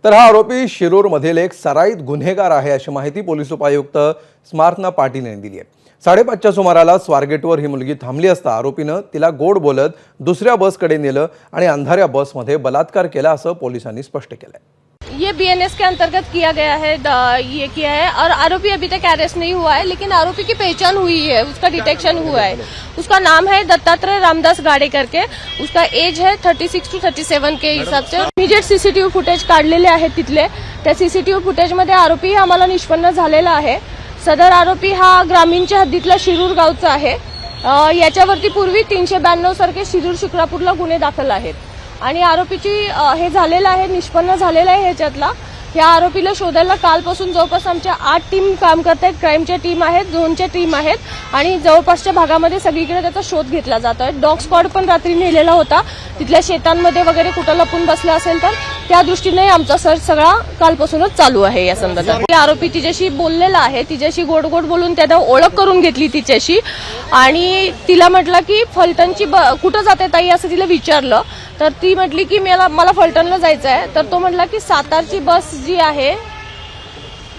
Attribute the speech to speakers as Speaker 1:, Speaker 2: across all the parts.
Speaker 1: तर हा आरोपी शिरूरमधील एक सराईत गुन्हेगार आहे अशी माहिती पोलीस उपायुक्त स्मार्तना पाटील यांनी दिली आहे। 5:30च्या सुमाराला स्वारगेटवर ही मुलगी थांबली असता आरोपीनं तिला गोड बोलत दुसऱ्या बसकडे नेलं आणि अंधाऱ्या बसमध्ये बलात्कार केला असं पोलिसांनी स्पष्ट केलंय।
Speaker 2: ये बीएनएस के अंतर्गत किया गया है, ये किया है और आरोपी अभी तक अरेस्ट नहीं हुआ है, लेकिन आरोपी की पहचान हुई है, उसका डिटेक्शन हुआ है। उसका नाम है दत्तात्रेय रामदास गाडे करके, उसका एज है 36 to 37 के हिसाब से। इमिजिएट सीसीटीव्ही फुटेज काढलेले आहेत तिथले, त्या सीसीटीव्ही फुटेजमध्ये आरोपी आम्हाला निष्पन्न झालेला आहे। सदर आरोपी हा ग्रामीणच्या हद्दीतला शिरूर गावचा आहे। याच्यावरती पूर्वी 392 सारखे शिरूर शिक्रापूरला गुन्हे दाखल आहेत आणि आरोपीची हे झालेलं आहे, निष्पन्न झालेला आहे। ह्याच्यातला या आरोपीला शोधायला कालपासून जवळपास आमच्या 8 टीम काम करत आहेत, क्राईमच्या टीम आहेत, झोनच्या टीम आहेत आणि जवळपासच्या भागामध्ये सगळीकडे त्याचा शोध घेतला जात आहे। डॉग स्क्वॉड पण रात्री नेलेला होता, तिथल्या शेतांमध्ये वगैरे कुठं लपून बसला असेल तर त्या दृष्टीने आमचा सर्च सगळा कालपासूनच चालू आहे। या संदर्भात आरोपी तिच्याशी बोललेला आहे, तिच्याशी गोड गोड बोलून त्याला ओळख करून घेतली तिच्याशी आणि तिला म्हटलं की फलटणची कुठं जाते ताई असं तिला विचारलं तर ती म्हटली की मला फलटणला जायचं आहे। तर तो म्हटला की सातारची बस जी आहे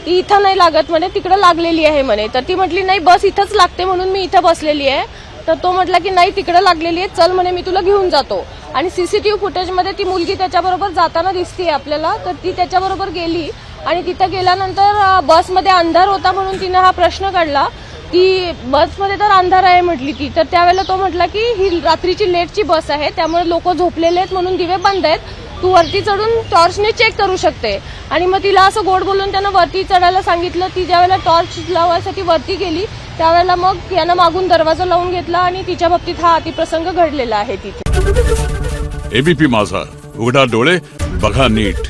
Speaker 2: ती इथं नाही लागत म्हणे, तिकडे लागलेली आहे म्हणे। तर ती म्हटली नाही बस इथंच लागते म्हणून मी इथं बसलेली आहे। तर तो म्हटला की नाही तिकडे लागलेली आहे, चल म्हणे मी तुला घेऊन जातो। आणि सीसीटीव्ही फुटेजमध्ये ती मुलगी त्याच्याबरोबर जाताना दिसते आपल्याला, तर ती त्याच्याबरोबर गेली आणि तिथं गेल्यानंतर बसमध्ये अंधार होता म्हणून तिने हा प्रश्न काढला की बसमध्ये तर अंधार आहे म्हटली ती। तर त्यावेळेला तो म्हटला की ही रात्रीची लेटची बस आहे, त्यामुळे लोक झोपलेले आहेत म्हणून दिवे बंद आहेत, तू वरती चढून टॉर्चने चेक करू शकते। आणि मग तिला असं गोड बोलून त्यानं वरती चढायला सांगितलं। ती ज्यावेळेला टॉर्च लावायसाठी वरती गेली त्यावेळेला मग यानं मागून दरवाजा लावून घेतला आणि तिच्या बाबतीत हा अतिप्रसंग घडलेला आहे तिथे।
Speaker 3: एबीपी माझा, उघडा डोळे बघा नीट।